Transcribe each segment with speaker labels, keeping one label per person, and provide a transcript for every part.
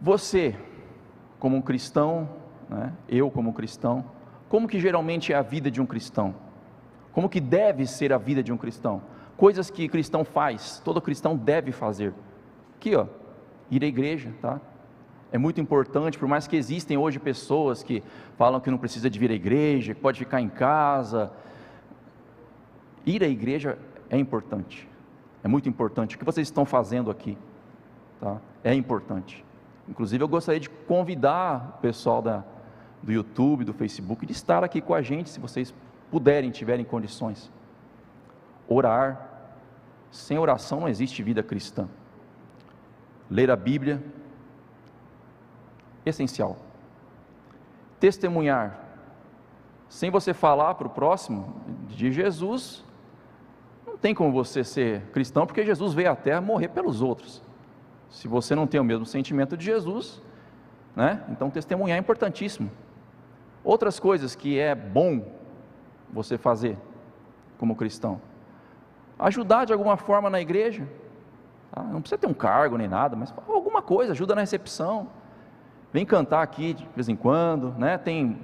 Speaker 1: Você, como um cristão, né? Eu como cristão, como que geralmente é a vida de um cristão? Como que deve ser a vida de um cristão? Coisas que cristão faz, todo cristão deve fazer. Aqui ó, ir à igreja, tá? É muito importante, por mais que existem hoje pessoas que falam que não precisa de vir à igreja, que pode ficar em casa. Ir à igreja é importante, é muito importante. O que vocês estão fazendo aqui, tá? É importante. Inclusive eu gostaria de convidar o pessoal do YouTube, do Facebook, de estar aqui com a gente, se vocês puderem, tiverem condições. Orar, sem oração não existe vida cristã. Ler a Bíblia, essencial. Testemunhar, sem você falar para o próximo de Jesus, não tem como você ser cristão, porque Jesus veio à terra morrer pelos outros. Se você não tem o mesmo sentimento de Jesus, né? Então testemunhar é importantíssimo. Outras coisas que é bom você fazer como cristão: ajudar de alguma forma na igreja, tá? Não precisa ter um cargo nem nada, mas alguma coisa, ajuda na recepção, vem cantar aqui de vez em quando, né? Tem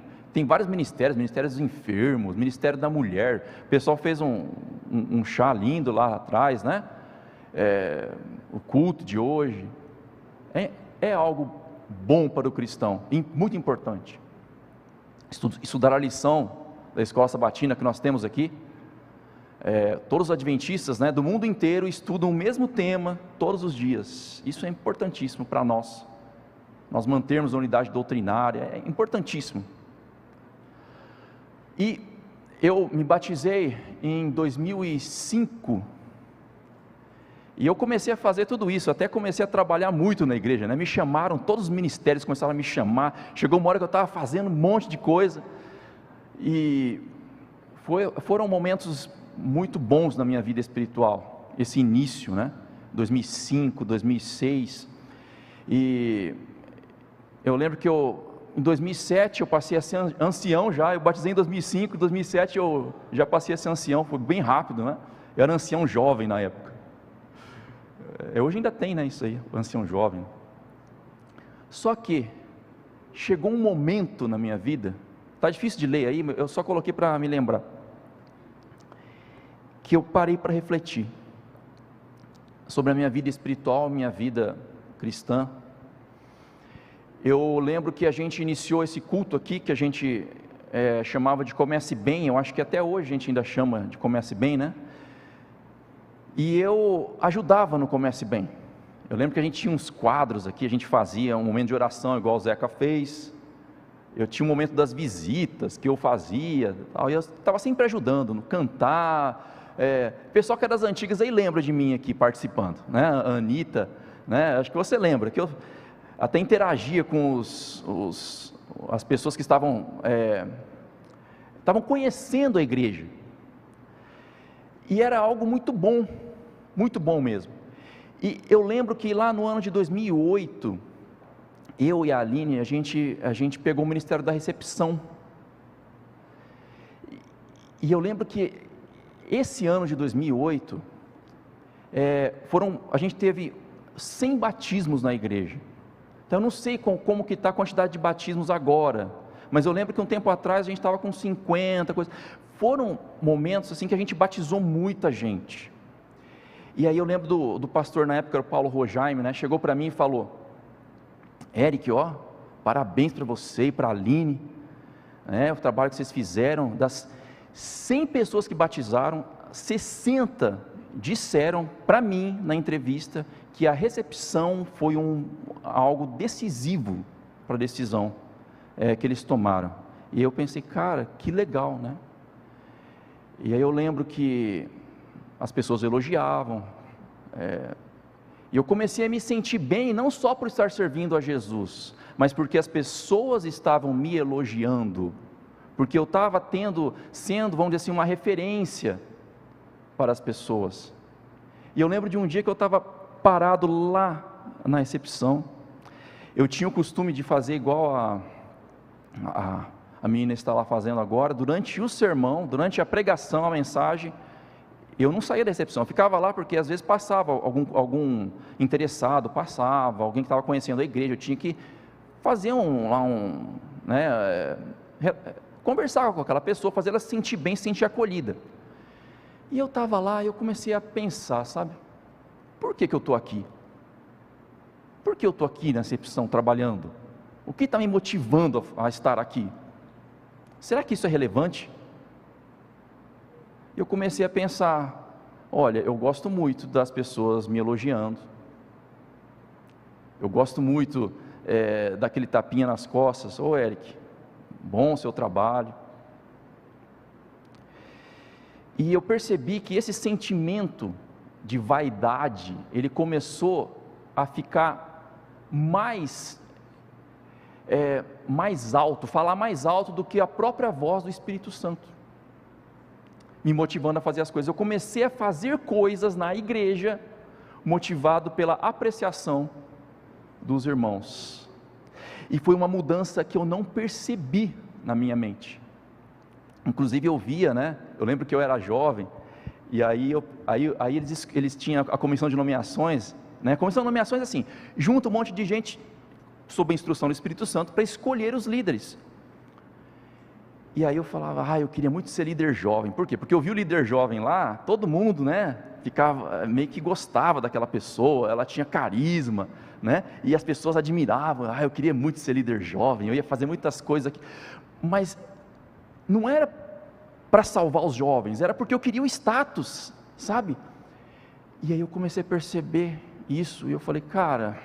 Speaker 1: vários ministérios dos enfermos, ministério da mulher. O pessoal fez um chá lindo lá atrás, né? O culto de hoje é algo bom para o cristão, muito importante. Estudar a lição da escola sabatina que nós temos aqui. Todos os adventistas, né, do mundo inteiro estudam o mesmo tema todos os dias. Isso é importantíssimo para nós mantermos a unidade doutrinária, é importantíssimo. E eu me batizei em 2005, e eu comecei a fazer tudo isso, até comecei a trabalhar muito na igreja, né? Me chamaram, todos os ministérios começaram a me chamar. Chegou uma hora que eu estava fazendo um monte de coisa, e foram momentos muito bons na minha vida espiritual, esse início, né? 2005, 2006, e eu lembro que em 2007 eu passei a ser ancião já. Eu batizei em 2005, em 2007 eu já passei a ser ancião, foi bem rápido, né? Eu era ancião jovem na época. Hoje ainda tem, né, isso aí, o ancião jovem. Só que chegou um momento na minha vida, tá difícil de ler aí, eu só coloquei para me lembrar, que eu parei para refletir sobre a minha vida espiritual, minha vida cristã. Eu lembro que a gente iniciou esse culto aqui, que a gente chamava de Comece Bem. Eu acho que até hoje a gente ainda chama de Comece Bem, né? E eu ajudava no Comece Bem. Eu lembro que a gente tinha uns quadros aqui, a gente fazia um momento de oração igual o Zeca fez. Eu tinha um momento das visitas que eu fazia, e eu estava sempre ajudando no cantar. O pessoal que é das antigas aí lembra de mim aqui participando, né? A Anitta, né? Acho que você lembra que eu até interagia com as pessoas que estavam conhecendo a igreja, e era algo muito bom mesmo. E eu lembro que lá no ano de 2008, eu e a Aline, a gente pegou o ministério da recepção, e eu lembro que esse ano de 2008, a gente teve 100 batismos na igreja. Então eu não sei como que está a quantidade de batismos agora, mas eu lembro que um tempo atrás a gente estava com 50 coisas. Foram momentos assim que a gente batizou muita gente. E aí eu lembro do pastor na época, era o Paulo Rojaime, né? Chegou para mim e falou: Eric, parabéns para você e para a Aline, o trabalho que vocês fizeram. Das 100 pessoas que batizaram, 60 disseram para mim na entrevista que a recepção foi algo decisivo para a decisão que eles tomaram. E eu pensei, cara, que legal, né? E aí eu lembro que as pessoas elogiavam, e eu comecei a me sentir bem, não só por estar servindo a Jesus, mas porque as pessoas estavam me elogiando, porque eu estava sendo, vamos dizer assim, uma referência para as pessoas. E eu lembro de um dia que eu estava parado lá na recepção. Eu tinha o costume de fazer igual a menina está lá fazendo agora. Durante o sermão, durante a pregação, a mensagem, Eu não saía da recepção, eu ficava lá porque às vezes passava algum interessado, passava, alguém que estava conhecendo a igreja, eu tinha que fazer conversar com aquela pessoa, fazer ela se sentir bem, se sentir acolhida. E eu estava lá e eu comecei a pensar, sabe, por que eu estou aqui? Por que eu estou aqui na recepção trabalhando? O que está me motivando a estar aqui? Será que isso é relevante? Eu comecei a pensar, olha, eu gosto muito das pessoas me elogiando, eu gosto muito daquele tapinha nas costas, ô Eric, bom seu trabalho. E eu percebi que esse sentimento de vaidade, ele começou a ficar mais alto, falar mais alto do que a própria voz do Espírito Santo, me motivando a fazer as coisas. Eu comecei a fazer coisas na igreja, motivado pela apreciação dos irmãos, e foi uma mudança que eu não percebi na minha mente. Inclusive eu via, eu lembro que eu era jovem, e aí eles tinham a comissão de nomeações, a comissão de nomeações assim, junta um monte de gente, sob a instrução do Espírito Santo, para escolher os líderes. E aí eu falava, eu queria muito ser líder jovem. Por quê? Porque eu vi o líder jovem lá, todo mundo, ficava, meio que gostava daquela pessoa, ela tinha carisma, e as pessoas admiravam, eu queria muito ser líder jovem, eu ia fazer muitas coisas aqui, mas não era para salvar os jovens, era porque eu queria o status, sabe? E aí eu comecei a perceber isso, e eu falei, cara,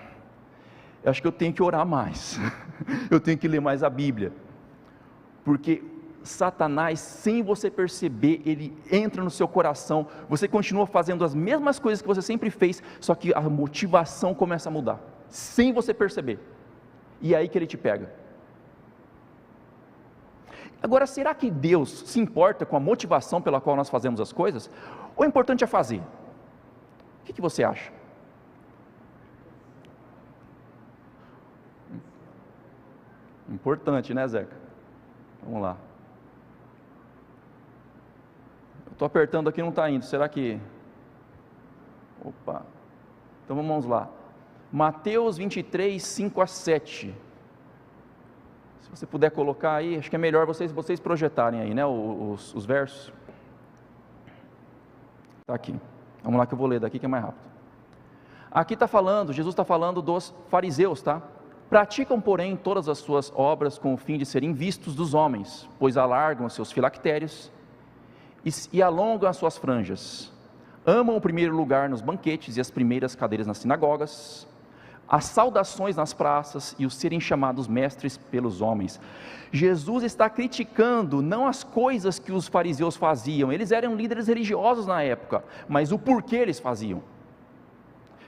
Speaker 1: eu acho que eu tenho que orar mais, eu tenho que ler mais a Bíblia, porque Satanás, sem você perceber, ele entra no seu coração, você continua fazendo as mesmas coisas que você sempre fez, só que a motivação começa a mudar, sem você perceber, e é aí que ele te pega. Agora, será que Deus se importa com a motivação pela qual nós fazemos as coisas? Ou o importante é fazer? O que você acha? Importante, né, Zeca? Vamos lá. Eu estou apertando aqui e não está indo. Será que... Opa. Então vamos lá. Mateus 23, 5 a 7. Se você puder colocar aí, acho que é melhor vocês projetarem aí, os versos. Está aqui. Vamos lá que eu vou ler daqui que é mais rápido. Aqui está falando, Jesus está falando dos fariseus, tá? Praticam, porém, todas as suas obras com o fim de serem vistos dos homens, pois alargam os seus filactérios e alongam as suas franjas. Amam o primeiro lugar nos banquetes e as primeiras cadeiras nas sinagogas, as saudações nas praças e os serem chamados mestres pelos homens. Jesus está criticando não as coisas que os fariseus faziam, eles eram líderes religiosos na época, mas o porquê eles faziam.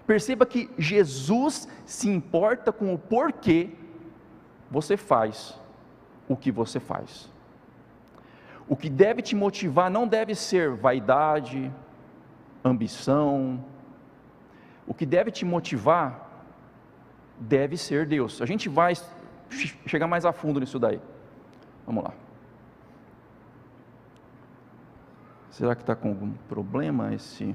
Speaker 1: Perceba que Jesus se importa com o porquê você faz o que você faz. O que deve te motivar não deve ser vaidade, ambição. O que deve te motivar deve ser Deus. A gente vai chegar mais a fundo nisso daí. Vamos lá. Será que está com algum problema esse...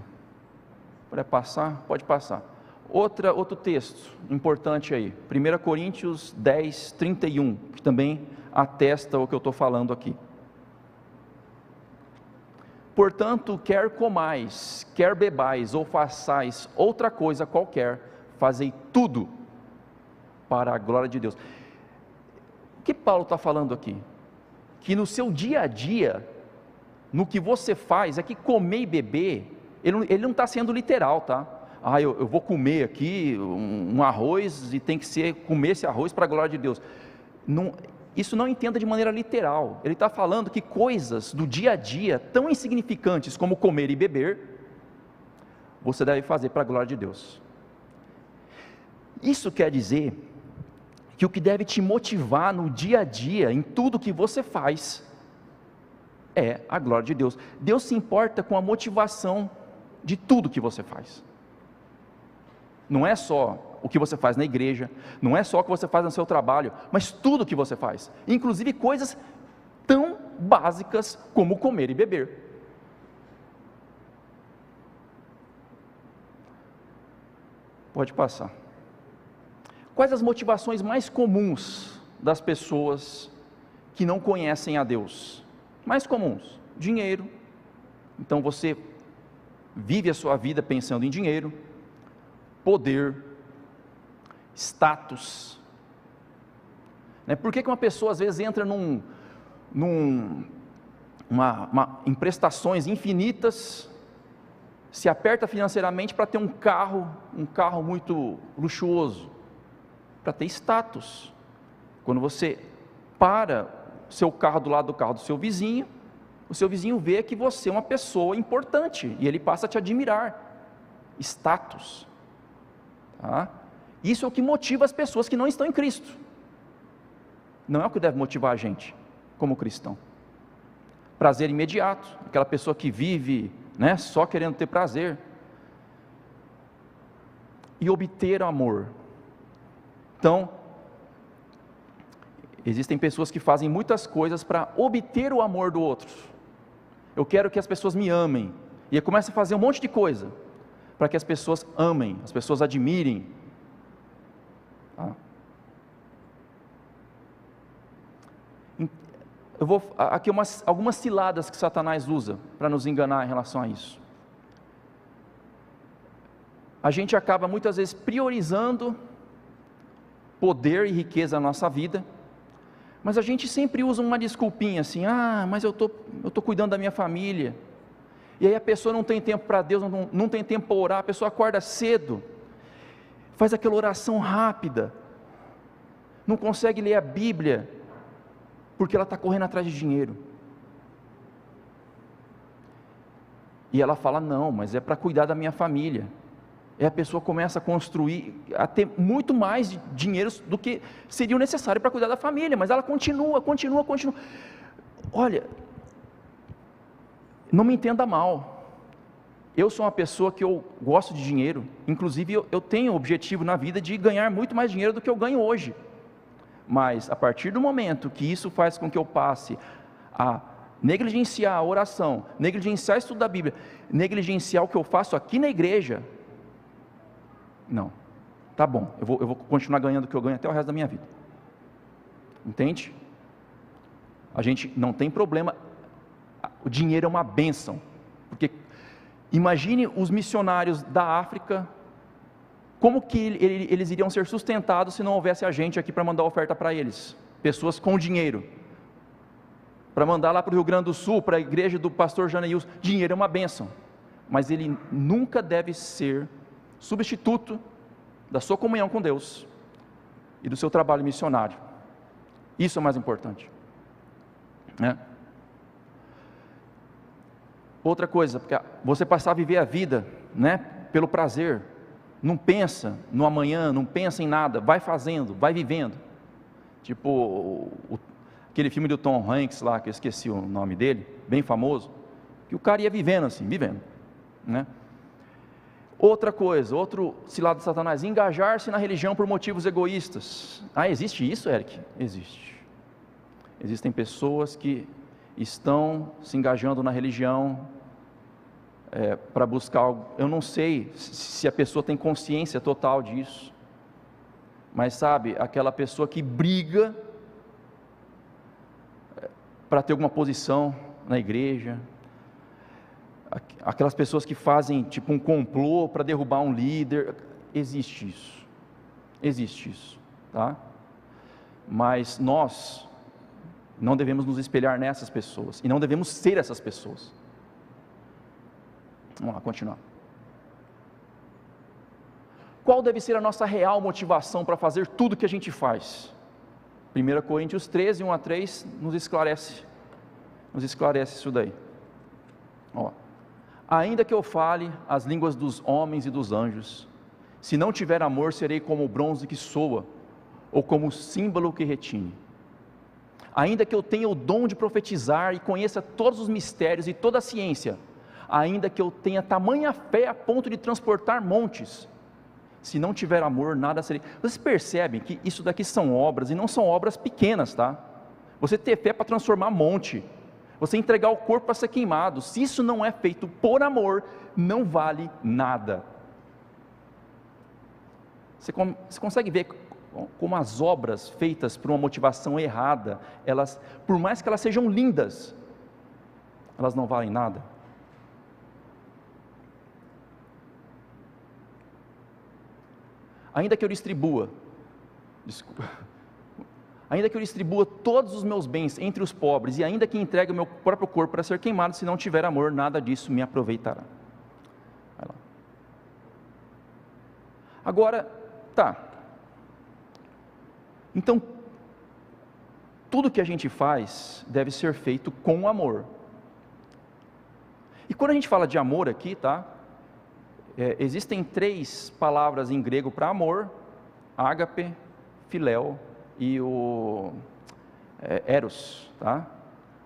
Speaker 1: Pode passar? Pode passar. Outro texto importante aí, 1 Coríntios 10, 31, que também atesta o que eu estou falando aqui. Portanto, quer comais, quer bebais, ou façais outra coisa qualquer, fazei tudo para a glória de Deus. O que Paulo está falando aqui? Que no seu dia a dia, no que você faz, é que comer e beber, ele não está sendo literal, tá? Eu vou comer aqui um arroz e tem que comer esse arroz para a glória de Deus. Não, isso não entenda de maneira literal. Ele está falando que coisas do dia a dia, tão insignificantes como comer e beber, você deve fazer para a glória de Deus. Isso quer dizer que o que deve te motivar no dia a dia, em tudo que você faz, é a glória de Deus. Deus se importa com a motivação de tudo que você faz. Não é só o que você faz na igreja, não é só o que você faz no seu trabalho, mas tudo o que você faz, inclusive coisas tão básicas como comer e beber. Pode passar. Quais as motivações mais comuns das pessoas que não conhecem a Deus? Mais comuns: dinheiro. Então você vive a sua vida pensando em dinheiro, poder, status. Por que uma pessoa às vezes entra em prestações infinitas, se aperta financeiramente para ter um carro muito luxuoso, para ter status? Quando você para seu carro do lado do carro do seu vizinho, o seu vizinho vê que você é uma pessoa importante, e ele passa a te admirar. Status. Tá? Isso é o que motiva as pessoas que não estão em Cristo. Não é o que deve motivar a gente, como cristão. Prazer imediato, aquela pessoa que vive, só querendo ter prazer. E obter amor. Então, existem pessoas que fazem muitas coisas para obter o amor do outro. Eu quero que as pessoas me amem, e aí começa a fazer um monte de coisa, para que as pessoas amem, as pessoas admirem. Tá? Eu vou aqui algumas ciladas que Satanás usa para nos enganar em relação a isso. A gente acaba muitas vezes priorizando poder e riqueza na nossa vida, mas a gente sempre usa uma desculpinha assim: mas eu estou cuidando da minha família. E aí a pessoa não tem tempo para Deus, não tem tempo para orar, a pessoa acorda cedo, faz aquela oração rápida, não consegue ler a Bíblia, porque ela está correndo atrás de dinheiro. E ela fala: não, mas é para cuidar da minha família. E a pessoa começa a construir, a ter muito mais dinheiro do que seria necessário para cuidar da família, mas ela continua. Olha, não me entenda mal, eu sou uma pessoa que eu gosto de dinheiro, inclusive eu tenho o objetivo na vida de ganhar muito mais dinheiro do que eu ganho hoje, mas a partir do momento que isso faz com que eu passe a negligenciar a oração, negligenciar o estudo da Bíblia, negligenciar o que eu faço aqui na igreja, não, tá bom, eu vou continuar ganhando o que eu ganho até o resto da minha vida, entende? A gente não tem problema, o dinheiro é uma bênção, porque imagine os missionários da África, como que eles iriam ser sustentados se não houvesse a gente aqui para mandar oferta para eles, pessoas com dinheiro, para mandar lá para o Rio Grande do Sul, para a igreja do pastor Janeilson. Dinheiro é uma bênção, mas ele nunca deve ser substituto da sua comunhão com Deus e do seu trabalho missionário. Isso é mais importante, Outra coisa, porque você passar a viver a vida, pelo prazer, não pensa no amanhã, não pensa em nada, vai fazendo, vai vivendo, tipo aquele filme do Tom Hanks lá, que eu esqueci o nome dele, bem famoso, que o cara ia vivendo assim, Outra coisa, outro cilado de Satanás: engajar-se na religião por motivos egoístas. Existe isso, Eric? Existe. Existem pessoas que estão se engajando na religião para buscar algo. Eu não sei se a pessoa tem consciência total disso, mas sabe, aquela pessoa que briga para ter alguma posição na igreja, aquelas pessoas que fazem tipo um complô para derrubar um líder. Existe isso, tá? Mas nós não devemos nos espelhar nessas pessoas, e não devemos ser essas pessoas. Vamos lá, continuar. Qual deve ser a nossa real motivação para fazer tudo que a gente faz? 1 Coríntios 13, 1-3 nos esclarece isso daí. Ainda que eu fale as línguas dos homens e dos anjos, se não tiver amor, serei como o bronze que soa, ou como o símbolo que retine. Ainda que eu tenha o dom de profetizar e conheça todos os mistérios e toda a ciência, ainda que eu tenha tamanha fé a ponto de transportar montes, se não tiver amor, nada serei. Vocês percebem que isso daqui são obras, e não são obras pequenas, tá? Você ter fé para transformar monte, você entregar o corpo para ser queimado, se isso não é feito por amor, não vale nada. Você consegue ver como as obras feitas por uma motivação errada, elas, por mais que elas sejam lindas, elas não valem nada? Ainda que eu distribua todos os meus bens entre os pobres, e ainda que entregue o meu próprio corpo para ser queimado, se não tiver amor, nada disso me aproveitará. Vai lá. Agora, tá. Então, tudo que a gente faz deve ser feito com amor. E quando a gente fala de amor aqui, tá? Existem 3 palavras em grego para amor: ágape, filéu e o eros, tá?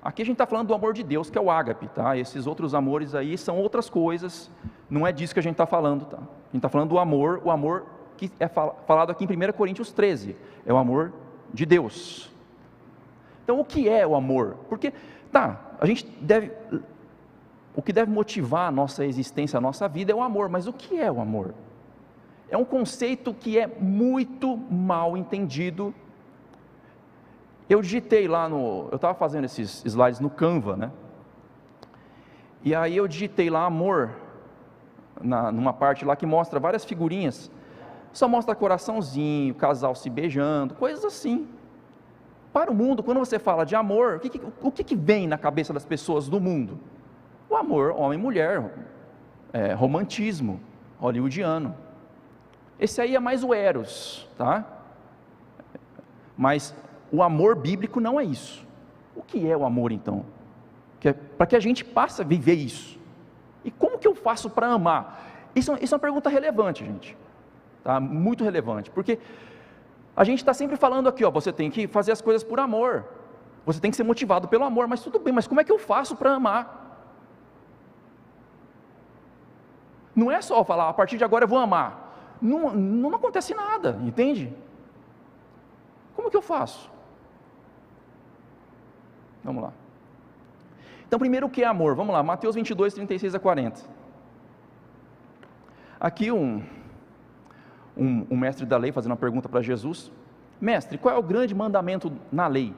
Speaker 1: Aqui a gente está falando do amor de Deus, que é o ágape, tá? Esses outros amores aí são outras coisas, não é disso que a gente está falando, tá? A gente está falando do amor, o amor que é falado aqui em 1 Coríntios 13, é o amor de Deus. Então, o que é o amor? Porque, o que deve motivar a nossa existência, a nossa vida é o amor, mas o que é o amor? É um conceito que é muito mal entendido. Eu digitei lá eu estava fazendo esses slides no Canva, né? E aí eu digitei lá amor, numa parte lá que mostra várias figurinhas, só mostra coraçãozinho, casal se beijando, coisas assim. Para o mundo, quando você fala de amor, o que vem na cabeça das pessoas do mundo? O amor homem e mulher, romantismo hollywoodiano. Esse aí é mais o eros, tá? Mas o amor bíblico não é isso. O que é o amor então? Para que a gente passe a viver isso. E como que eu faço para amar? Isso é uma pergunta relevante, gente. Tá? Muito relevante, porque a gente está sempre falando aqui, você tem que fazer as coisas por amor, você tem que ser motivado pelo amor, mas tudo bem, mas como é que eu faço para amar? Não é só falar, a partir de agora eu vou amar, não acontece nada, entende? Como que eu faço? Vamos lá. Então, primeiro, o que é amor? Vamos lá, Mateus 22, 36 a 40. Aqui um mestre da lei fazendo uma pergunta para Jesus: mestre, qual é o grande mandamento na lei?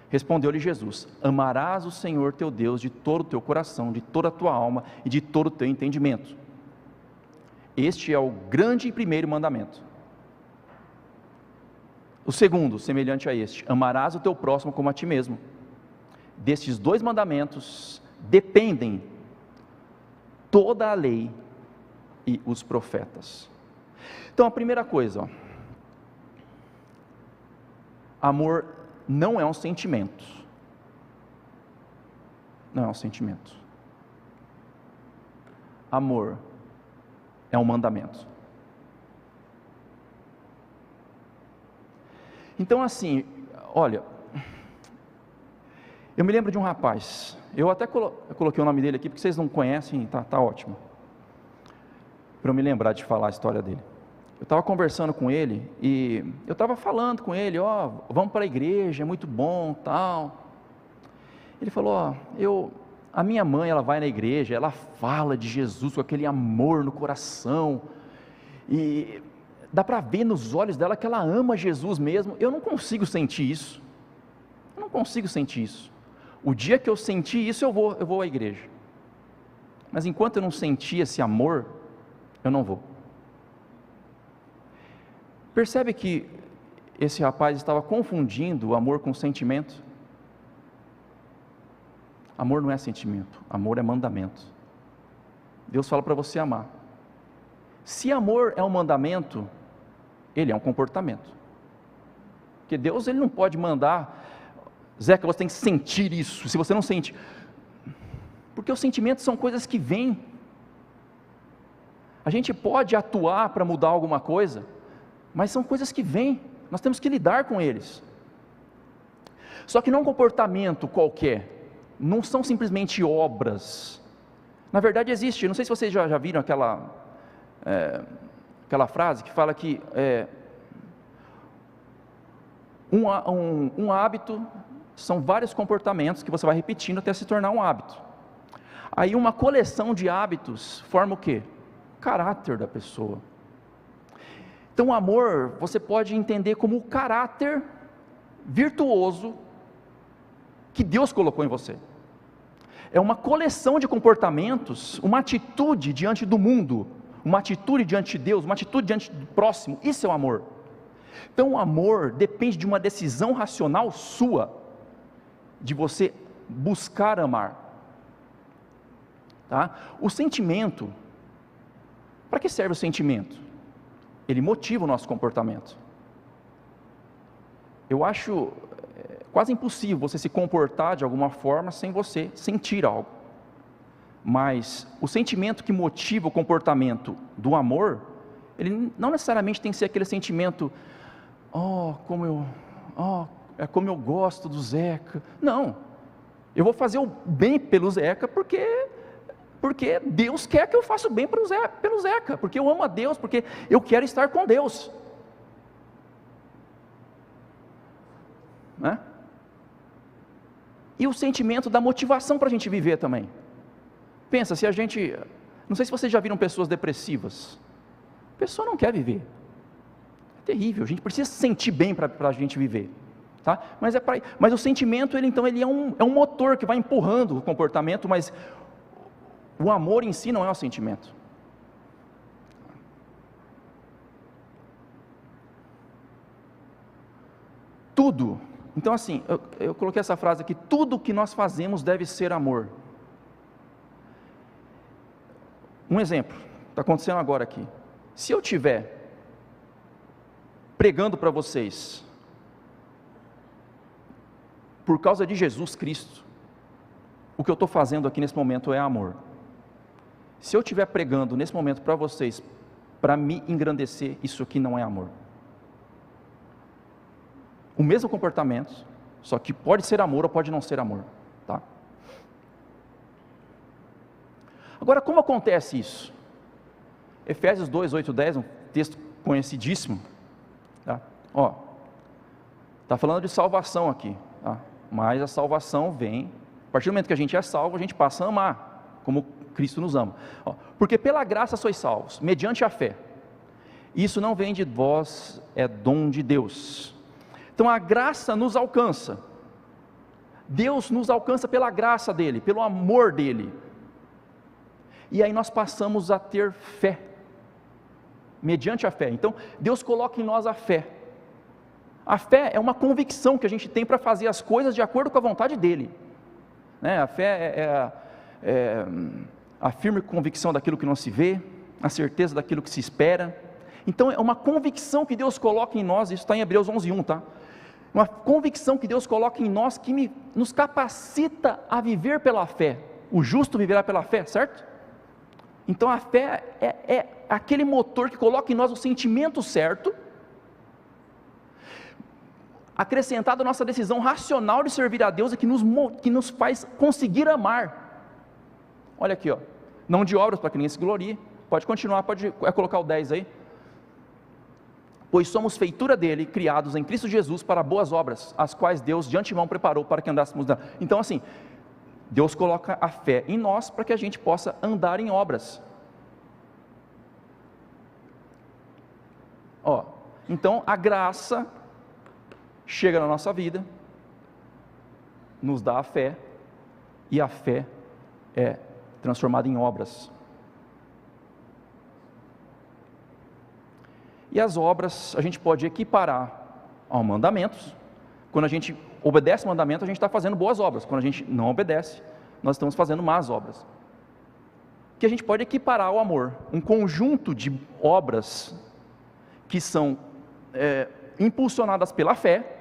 Speaker 1: Respondeu-lhe Jesus: amarás o Senhor teu Deus de todo o teu coração, de toda a tua alma e de todo o teu entendimento. Este é o grande e primeiro mandamento. O segundo, semelhante a este: amarás o teu próximo como a ti mesmo. Destes 2 mandamentos dependem toda a lei e os profetas. Então, a primeira coisa, amor não é um sentimento. Não é um sentimento. Amor é um mandamento. Então, assim, olha, eu me lembro de um rapaz, eu até coloquei o nome dele aqui, porque vocês não conhecem, tá ótimo, para eu me lembrar de falar a história dele. Eu estava conversando com ele, e eu estava falando com ele, vamos para a igreja, é muito bom, tal. Ele falou, a minha mãe, ela vai na igreja, ela fala de Jesus com aquele amor no coração, e dá para ver nos olhos dela que ela ama Jesus mesmo. Eu não consigo sentir isso, o dia que eu sentir isso, eu vou à igreja, mas enquanto eu não sentir esse amor, eu não vou. Percebe que esse rapaz estava confundindo o amor com sentimento? Amor não é sentimento, amor é mandamento. Deus fala para você amar. Se amor é um mandamento, ele é um comportamento. Porque Deus, ele não pode mandar, Zeca, você tem que sentir isso, se você não sente. Porque os sentimentos são coisas que vêm. A gente pode atuar para mudar alguma coisa, mas são coisas que vêm, nós temos que lidar com eles. Só que não é um comportamento qualquer, não são simplesmente obras. Na verdade existe, não sei se vocês já viram aquela frase que fala que um hábito são vários comportamentos que você vai repetindo até se tornar um hábito. Aí uma coleção de hábitos forma o quê? O caráter da pessoa. Então o amor você pode entender como o caráter virtuoso que Deus colocou em você. É uma coleção de comportamentos, uma atitude diante do mundo, uma atitude diante de Deus, uma atitude diante do próximo. Isso é o amor. Então o amor depende de uma decisão racional sua, de você buscar amar. Tá? O sentimento, para que serve o sentimento? Ele motiva o nosso comportamento. Eu acho quase impossível você se comportar de alguma forma sem você sentir algo. Mas o sentimento que motiva o comportamento do amor, ele não necessariamente tem que ser aquele sentimento, como eu gosto do Zeca. Não, eu vou fazer o bem pelo Zeca porque Deus quer que eu faça o bem pelo Zeca, porque eu amo a Deus, porque eu quero estar com Deus. Né? E o sentimento da motivação para a gente viver também. Pensa, se a gente, não sei se vocês já viram pessoas depressivas, a pessoa não quer viver, é terrível, a gente precisa se sentir bem para a gente viver, tá? Mas o sentimento, ele é um motor que vai empurrando o comportamento, mas o amor em si não é o sentimento. Tudo, então assim, eu coloquei essa frase aqui, tudo que nós fazemos deve ser amor. Um exemplo, está acontecendo agora aqui, se eu estiver pregando para vocês, por causa de Jesus Cristo, o que eu estou fazendo aqui nesse momento é amor. Se eu estiver pregando nesse momento para vocês, para me engrandecer, isso aqui não é amor. O mesmo comportamento, só que pode ser amor ou pode não ser amor, tá? Agora, como acontece isso? Efésios 2, 8, 10, um texto conhecidíssimo, tá? Está falando de salvação aqui, tá? Mas a salvação vem, a partir do momento que a gente é salvo, a gente passa a amar, como Cristo nos ama. Porque pela graça sois salvos, mediante a fé. Isso não vem de vós, é dom de Deus. Então a graça nos alcança. Deus nos alcança pela graça dele, pelo amor dele. E aí nós passamos a ter fé, mediante a fé. Então Deus coloca em nós a fé. A fé é uma convicção que a gente tem para fazer as coisas de acordo com a vontade dele, né? A fé é a firme convicção daquilo que não se vê, a certeza daquilo que se espera. Então é uma convicção que Deus coloca em nós, isso está em Hebreus 11:1, tá? Uma convicção que Deus coloca em nós, que nos capacita a viver pela fé. O justo viverá pela fé, certo? Então a fé é aquele motor que coloca em nós o sentimento certo, acrescentado à nossa decisão racional de servir a Deus, e que nos faz conseguir amar. Olha aqui, não de obras para que ninguém se glorie. Pode continuar, pode colocar o 10 aí. Pois somos feitura dele, criados em Cristo Jesus para boas obras, as quais Deus de antemão preparou para que andássemos nela. Então assim, Deus coloca a fé em nós para que a gente possa andar em obras. Então a graça chega na nossa vida, nos dá a fé, e a fé é transformada em obras. E as obras a gente pode equiparar aos mandamentos. Quando a gente obedece o mandamento, a gente está fazendo boas obras. Quando a gente não obedece, nós estamos fazendo más obras. Que a gente pode equiparar ao amor, um conjunto de obras que são impulsionadas pela fé,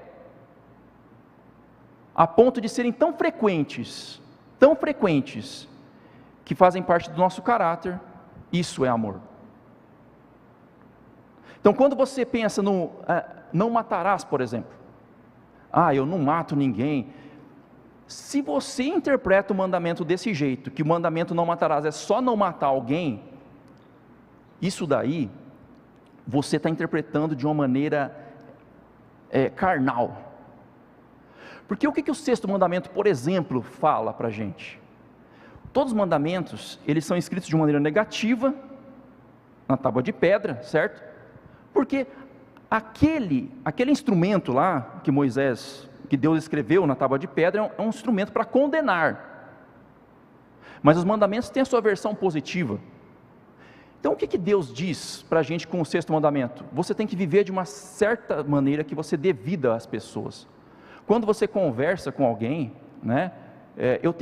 Speaker 1: a ponto de serem tão frequentes, que fazem parte do nosso caráter. Isso é amor. Então quando você pensa no não matarás, por exemplo, eu não mato ninguém. Se você interpreta o mandamento desse jeito, que o mandamento não matarás é só não matar alguém, isso daí, você está interpretando de uma maneira carnal. Porque o que o sexto mandamento, por exemplo, fala para a gente? Todos os mandamentos, eles são escritos de uma maneira negativa, na tábua de pedra, certo? Porque aquele instrumento lá que Deus escreveu na tábua de pedra, é um instrumento para condenar. Mas os mandamentos têm a sua versão positiva. Então o que Deus diz para a gente com o 6º mandamento? Você tem que viver de uma certa maneira que você dê vida às pessoas. Quando você conversa com alguém, né? Eu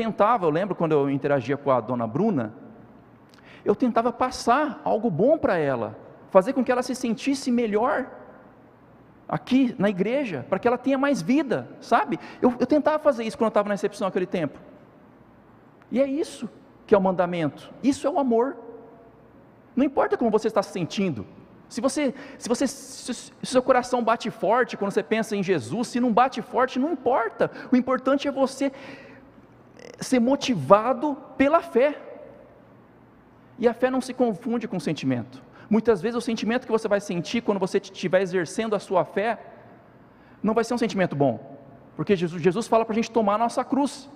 Speaker 1: lembro quando eu interagia com a dona Bruna, eu tentava passar algo bom para ela, fazer com que ela se sentisse melhor aqui na igreja, para que ela tenha mais vida, sabe? Eu tentava fazer isso quando eu estava na recepção naquele tempo. E é isso que é o mandamento, isso é o amor. Não importa como você está se sentindo, se seu coração bate forte quando você pensa em Jesus, se não bate forte, não importa, o importante é você ser motivado pela fé, e a fé não se confunde com o sentimento. Muitas vezes o sentimento que você vai sentir quando você estiver exercendo a sua fé, não vai ser um sentimento bom, porque Jesus fala para a gente tomar a nossa cruz,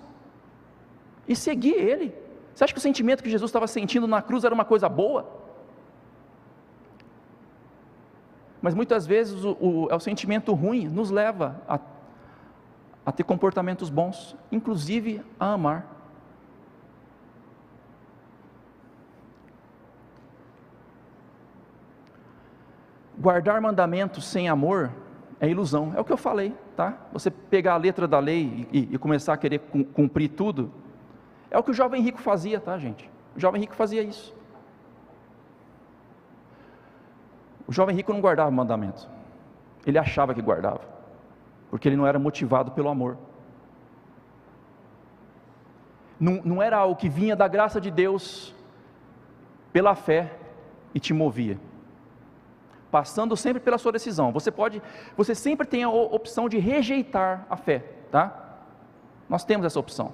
Speaker 1: e seguir Ele. Você acha que o sentimento que Jesus estava sentindo na cruz era uma coisa boa? Mas muitas vezes o sentimento ruim nos leva a ter comportamentos bons, inclusive a amar. Guardar mandamentos sem amor é ilusão, é o que eu falei, tá? Você pegar a letra da lei e começar a querer cumprir tudo, é o que o jovem rico fazia, tá, gente? O jovem rico fazia isso. O jovem rico não guardava mandamentos, ele achava que guardava, porque ele não era motivado pelo amor. Não era algo que vinha da graça de Deus, pela fé, e te movia, passando sempre pela sua decisão. Você sempre tem a opção de rejeitar a fé, tá? Nós temos essa opção.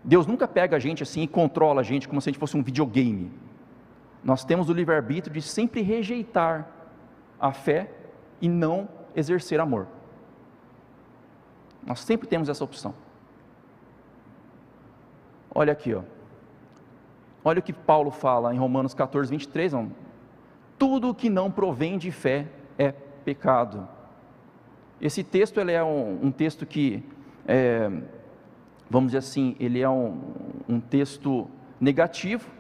Speaker 1: Deus nunca pega a gente assim e controla a gente como se a gente fosse um videogame. Nós temos o livre-arbítrio de sempre rejeitar a fé e não exercer amor. Nós sempre temos essa opção. Olha aqui, ó. Olha o que Paulo fala em Romanos 14, 23. Tudo que não provém de fé é pecado. Esse texto ele é um texto que, vamos dizer assim, ele é um texto negativo,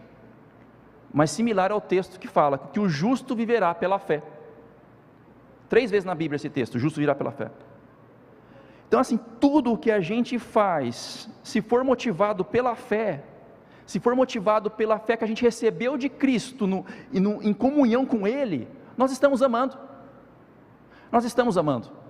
Speaker 1: mas similar ao texto que fala que o justo viverá pela fé. 3 vezes na Bíblia esse texto, o justo viverá pela fé. Então assim, tudo o que a gente faz, se for motivado pela fé, se for motivado pela fé que a gente recebeu de Cristo, em comunhão com Ele, nós estamos amando. Nós estamos amando.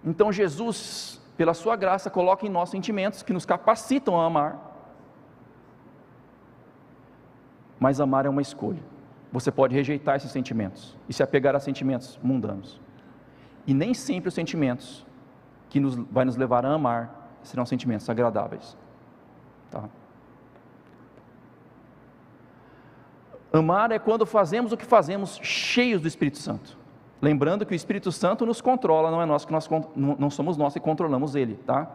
Speaker 1: Então Jesus, pela sua graça, coloca em nós sentimentos que nos capacitam a amar. Mas amar é uma escolha. Você pode rejeitar esses sentimentos e se apegar a sentimentos mundanos. E nem sempre os sentimentos que vai nos levar a amar serão sentimentos agradáveis. Tá? Amar é quando fazemos o que fazemos cheios do Espírito Santo. Lembrando que o Espírito Santo nos controla, não é nós que não somos nós que controlamos ele, tá?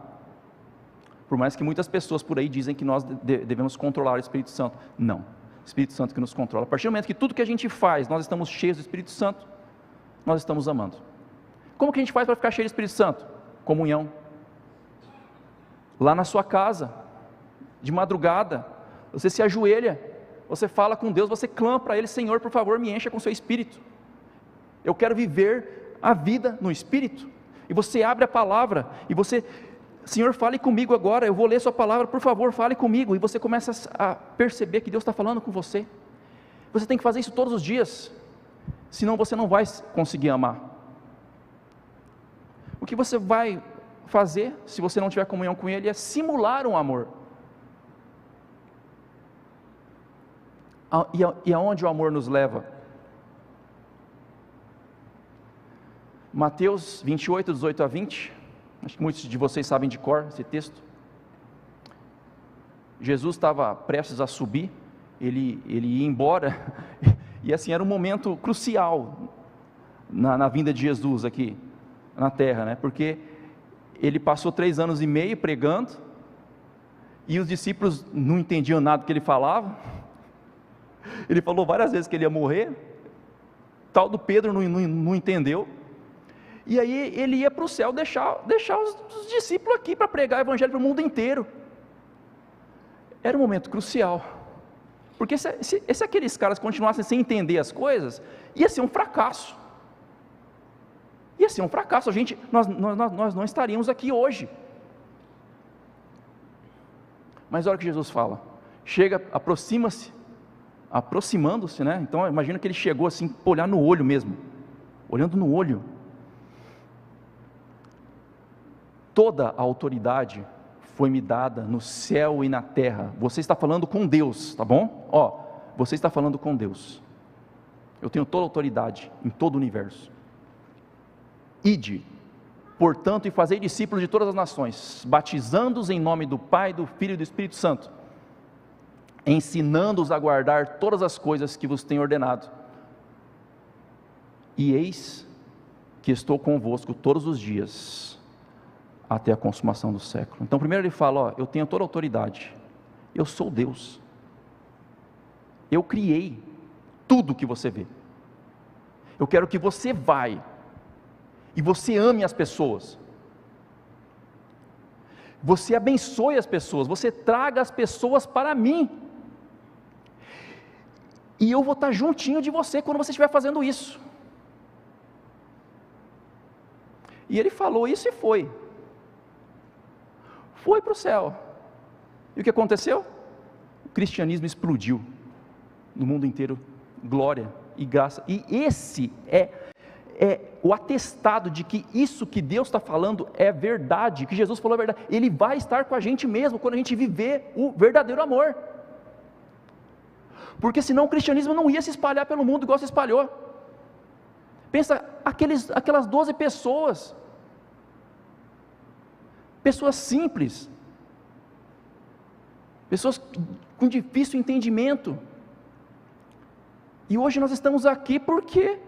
Speaker 1: Por mais que muitas pessoas por aí dizem que nós devemos controlar o Espírito Santo. Não, o Espírito Santo que nos controla. A partir do momento que tudo que a gente faz, nós estamos cheios do Espírito Santo, nós estamos amando. Como que a gente faz para ficar cheio do Espírito Santo? Comunhão. Lá na sua casa, de madrugada, você se ajoelha, você fala com Deus, você clama para Ele: Senhor, por favor, me encha com seu Espírito. Eu quero viver a vida no Espírito. E você abre a palavra, e você: Senhor, fale comigo agora, eu vou ler sua palavra, por favor, fale comigo. E você começa a perceber que Deus está falando com você. Você tem que fazer isso todos os dias, senão você não vai conseguir amar. O que você vai fazer, se você não tiver comunhão com Ele, é simular um amor. E aonde o amor nos leva? Mateus 28, 18 a 20, acho que muitos de vocês sabem de cor esse texto. Jesus estava prestes a subir, ele ia embora, e assim, era um momento crucial na vinda de Jesus aqui na terra, né? Porque ele passou 3 anos e meio pregando, e os discípulos não entendiam nada do que ele falava. Ele falou várias vezes que ele ia morrer, tal do Pedro não entendeu, e aí ele ia para o céu deixar os discípulos aqui para pregar o evangelho para o mundo inteiro. Era um momento crucial, porque se aqueles caras continuassem sem entender as coisas, ia ser um fracasso, nós não estaríamos aqui hoje. Mas olha o que Jesus fala, aproximando-se, né? Então imagina que ele chegou assim, para olhar no olho mesmo, olhando no olho. Toda a autoridade foi-me dada no céu e na terra. Você está falando com Deus, tá bom? Você está falando com Deus. Eu tenho toda a autoridade em todo o universo. Ide, portanto, e fazei discípulos de todas as nações, batizando-os em nome do Pai, do Filho e do Espírito Santo, ensinando-os a guardar todas as coisas que vos tenho ordenado. E eis que estou convosco todos os dias, até a consumação do século. Então primeiro ele fala, eu tenho toda a autoridade, eu sou Deus, eu criei tudo que você vê, eu quero que você vá, e você ame as pessoas, você abençoe as pessoas, você traga as pessoas para mim, e eu vou estar juntinho de você quando você estiver fazendo isso. E ele falou isso e foi para o céu. E o que aconteceu? O cristianismo explodiu no mundo inteiro, glória e graça. E esse é o atestado de que isso que Deus está falando é verdade, que Jesus falou é verdade. Ele vai estar com a gente mesmo quando a gente viver o verdadeiro amor, porque senão o cristianismo não ia se espalhar pelo mundo igual se espalhou. Pensa, aquelas 12 pessoas simples, pessoas com difícil entendimento, e hoje nós estamos aqui porque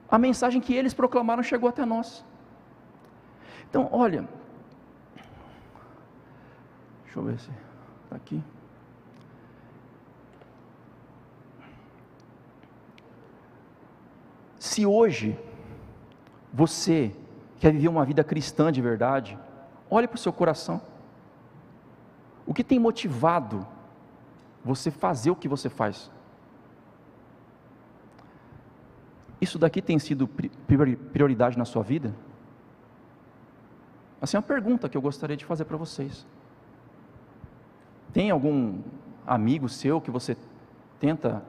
Speaker 1: a mensagem que eles proclamaram chegou até nós. Então olha, deixa eu ver se está aqui. Se hoje você quer viver uma vida cristã de verdade, olhe para o seu coração. O que tem motivado você fazer o que você faz? Isso daqui tem sido prioridade na sua vida? Essa é uma pergunta que eu gostaria de fazer para vocês. Tem algum amigo seu que você tenta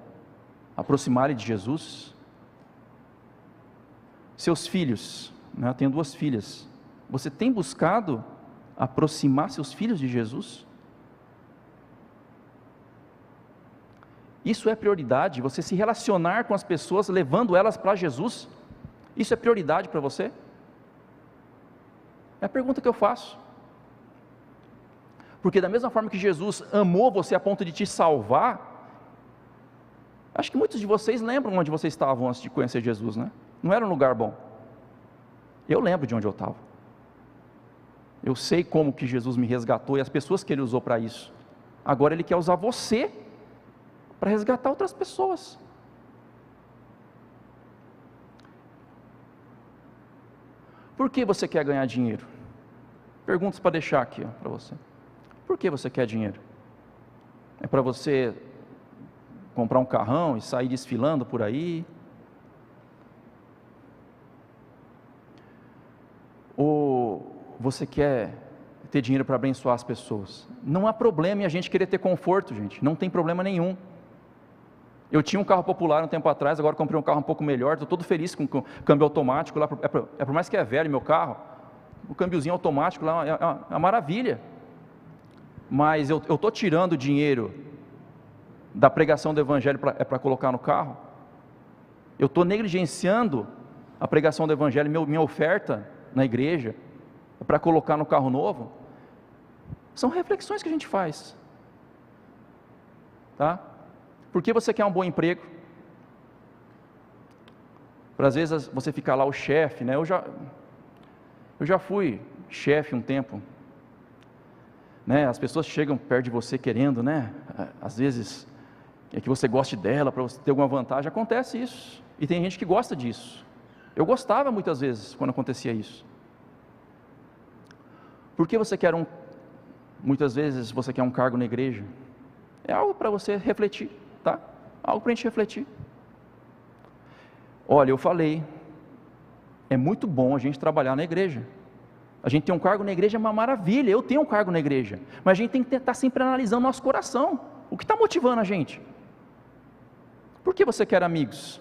Speaker 1: aproximar ele de Jesus? Seus filhos, eu tenho 2 filhas, você tem buscado aproximar seus filhos de Jesus? Isso é prioridade, você se relacionar com as pessoas, levando elas para Jesus? Isso é prioridade para você? É a pergunta que eu faço. Porque da mesma forma que Jesus amou você a ponto de te salvar, acho que muitos de vocês lembram onde vocês estavam antes de conhecer Jesus, né? Não era um lugar bom. Eu lembro de onde eu estava. Eu sei como que Jesus me resgatou e as pessoas que Ele usou para isso. Agora Ele quer usar você para resgatar outras pessoas. Por que você quer ganhar dinheiro? Perguntas para deixar aqui para você. Por que você quer dinheiro? É para você comprar um carrão e sair desfilando por aí? Ou você quer ter dinheiro para abençoar as pessoas? Não há problema em a gente querer ter conforto, gente, não tem problema nenhum. Eu tinha um carro popular um tempo atrás, agora comprei um carro um pouco melhor, estou todo feliz com o câmbio automático lá, por mais que é velho meu carro, o câmbiozinho automático lá é uma maravilha. Mas eu estou tirando dinheiro da pregação do evangelho para colocar no carro? Eu estou negligenciando a pregação do evangelho, minha oferta na igreja, para colocar no carro novo? São reflexões que a gente faz, tá? Por que você quer um bom emprego? Para às vezes você ficar lá o chefe, né? Eu já fui chefe um tempo, né? As pessoas chegam perto de você querendo, né? Às vezes é que você goste dela para você ter alguma vantagem. Acontece isso, e tem gente que gosta disso. Eu gostava muitas vezes quando acontecia isso. Por que você quer muitas vezes você quer um cargo na igreja? É algo para você refletir, tá? Algo para a gente refletir. Olha, eu falei, é muito bom a gente trabalhar na igreja. A gente tem um cargo na igreja, é uma maravilha. Eu tenho um cargo na igreja, mas a gente tem que estar sempre analisando nosso coração. O que está motivando a gente? Por que você quer amigos?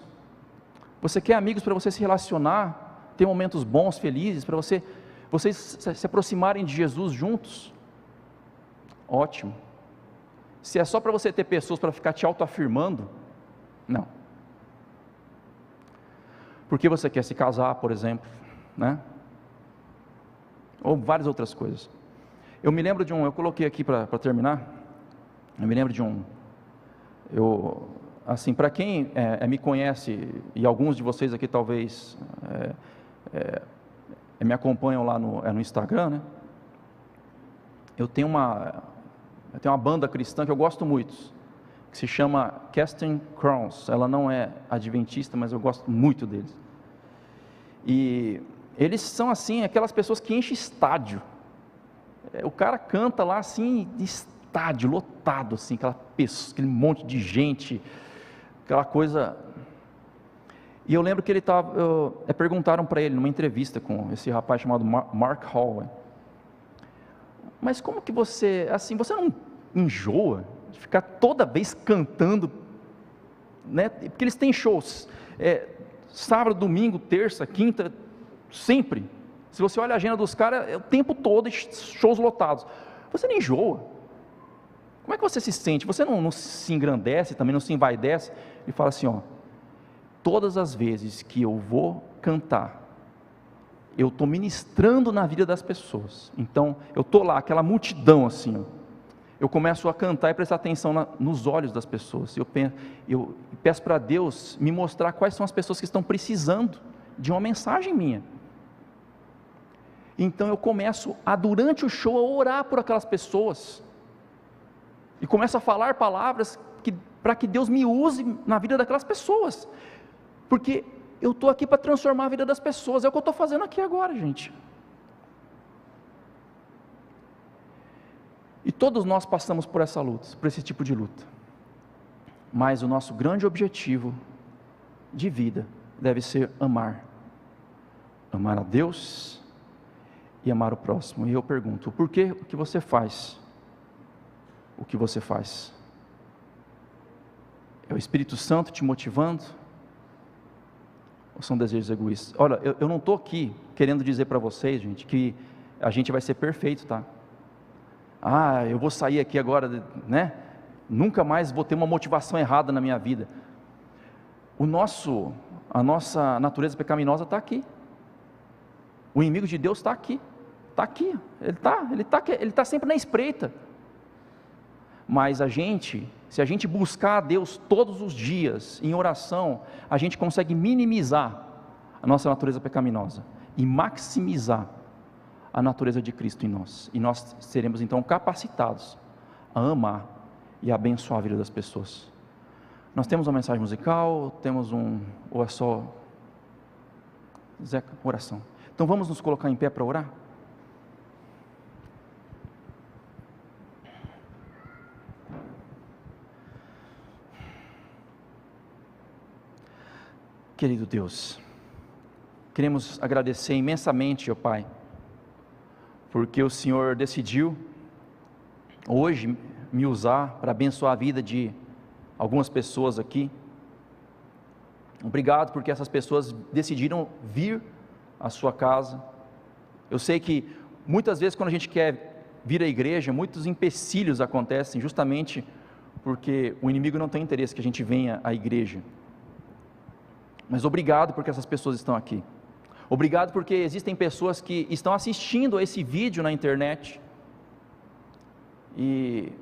Speaker 1: Você quer amigos para você se relacionar, ter momentos bons, felizes, para vocês se aproximarem de Jesus juntos? Ótimo. Se é só para você ter pessoas para ficar te autoafirmando, não. Por que você quer se casar, por exemplo, né? Ou várias outras coisas. Eu me lembro eu coloquei aqui para terminar, eu me lembro assim, para quem me conhece, e alguns de vocês aqui talvez me acompanham lá no Instagram, né? Eu tenho uma banda cristã que eu gosto muito, que se chama Casting Crowns. Ela não é adventista, mas eu gosto muito deles. E eles são assim, aquelas pessoas que enchem estádio. O cara canta lá assim, estádio lotado, assim, aquele monte de gente, aquela coisa. E eu lembro que perguntaram para ele numa entrevista com esse rapaz chamado Mark Howell: mas como que você não enjoa de ficar toda vez cantando, né? Porque eles têm shows, sábado, domingo, terça, quinta, sempre. Se você olha a agenda dos caras, é o tempo todo, shows lotados. Você não enjoa? Como é que você se sente? Você não se engrandece, também não se envaidece? Ele fala assim, todas as vezes que eu vou cantar, eu estou ministrando na vida das pessoas. Então, eu estou lá, aquela multidão assim, eu começo a cantar e prestar atenção nos olhos das pessoas. Eu peço para Deus me mostrar quais são as pessoas que estão precisando de uma mensagem minha. Então eu começo durante o show, a orar por aquelas pessoas, e começo a falar palavras para que Deus me use na vida daquelas pessoas, porque eu estou aqui para transformar a vida das pessoas. É o que eu estou fazendo aqui agora, gente. E todos nós passamos por essa luta, por esse tipo de luta, mas o nosso grande objetivo de vida deve ser amar a Deus e amar o próximo. E eu pergunto, por que o que você faz? O que você faz? É o Espírito Santo te motivando? Ou são desejos egoístas? Olha, eu não estou aqui querendo dizer para vocês, gente, que a gente vai ser perfeito, tá? Eu vou sair aqui agora, né? Nunca mais vou ter uma motivação errada na minha vida. A nossa natureza pecaminosa está aqui. O inimigo de Deus está aqui. Está aqui. Ele está sempre na espreita. Mas se a gente buscar a Deus todos os dias, em oração, a gente consegue minimizar a nossa natureza pecaminosa e maximizar a natureza de Cristo em nós. E nós seremos então capacitados a amar e a abençoar a vida das pessoas. Nós temos uma mensagem musical, ou é só Zeca, oração. Então vamos nos colocar em pé para orar? Querido Deus, queremos agradecer imensamente, ó Pai, porque o Senhor decidiu hoje me usar para abençoar a vida de algumas pessoas aqui. Obrigado porque essas pessoas decidiram vir à sua casa. Eu sei que muitas vezes quando a gente quer vir à igreja, muitos empecilhos acontecem justamente porque o inimigo não tem interesse que a gente venha à igreja. Mas obrigado porque essas pessoas estão aqui. Obrigado porque existem pessoas que estão assistindo a esse vídeo na internet. E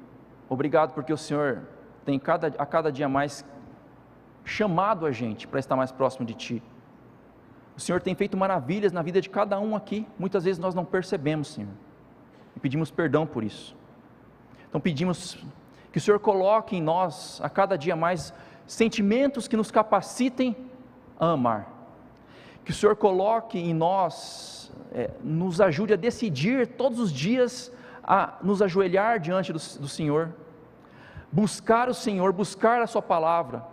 Speaker 1: obrigado porque o Senhor tem a cada dia mais chamado a gente para estar mais próximo de Ti. O Senhor tem feito maravilhas na vida de cada um aqui. Muitas vezes nós não percebemos, Senhor, e pedimos perdão por isso. Então pedimos que o Senhor coloque em nós, a cada dia mais, sentimentos que nos capacitem a amar. Que o Senhor coloque em nós, nos ajude a decidir todos os dias, a nos ajoelhar diante do Senhor, buscar o Senhor, buscar a sua palavra,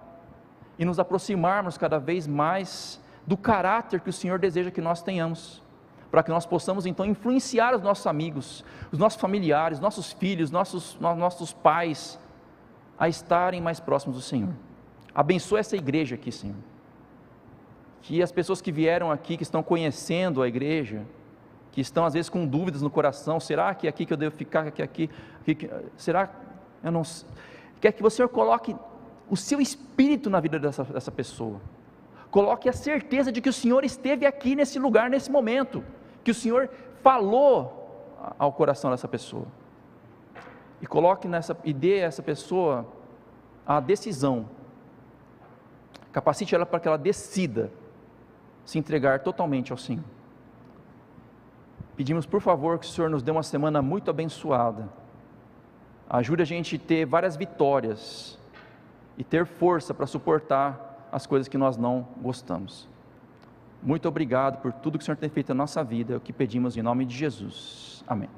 Speaker 1: e nos aproximarmos cada vez mais do caráter que o Senhor deseja que nós tenhamos, para que nós possamos então influenciar os nossos amigos, os nossos familiares, nossos filhos, nossos pais, a estarem mais próximos do Senhor. Abençoa essa igreja aqui, Senhor, que as pessoas que vieram aqui, que estão conhecendo a igreja, que estão às vezes com dúvidas no coração, será que é aqui que eu devo ficar, será, eu não sei, quer que o Senhor coloque o seu espírito na vida dessa pessoa, coloque a certeza de que o Senhor esteve aqui nesse lugar, nesse momento, que o Senhor falou ao coração dessa pessoa, e dê a essa pessoa a decisão, capacite ela para que ela decida se entregar totalmente ao Senhor. Pedimos por favor que o Senhor nos dê uma semana muito abençoada, ajude a gente a ter várias vitórias, e ter força para suportar as coisas que nós não gostamos. Muito obrigado por tudo que o Senhor tem feito na nossa vida, é o que pedimos em nome de Jesus, amém.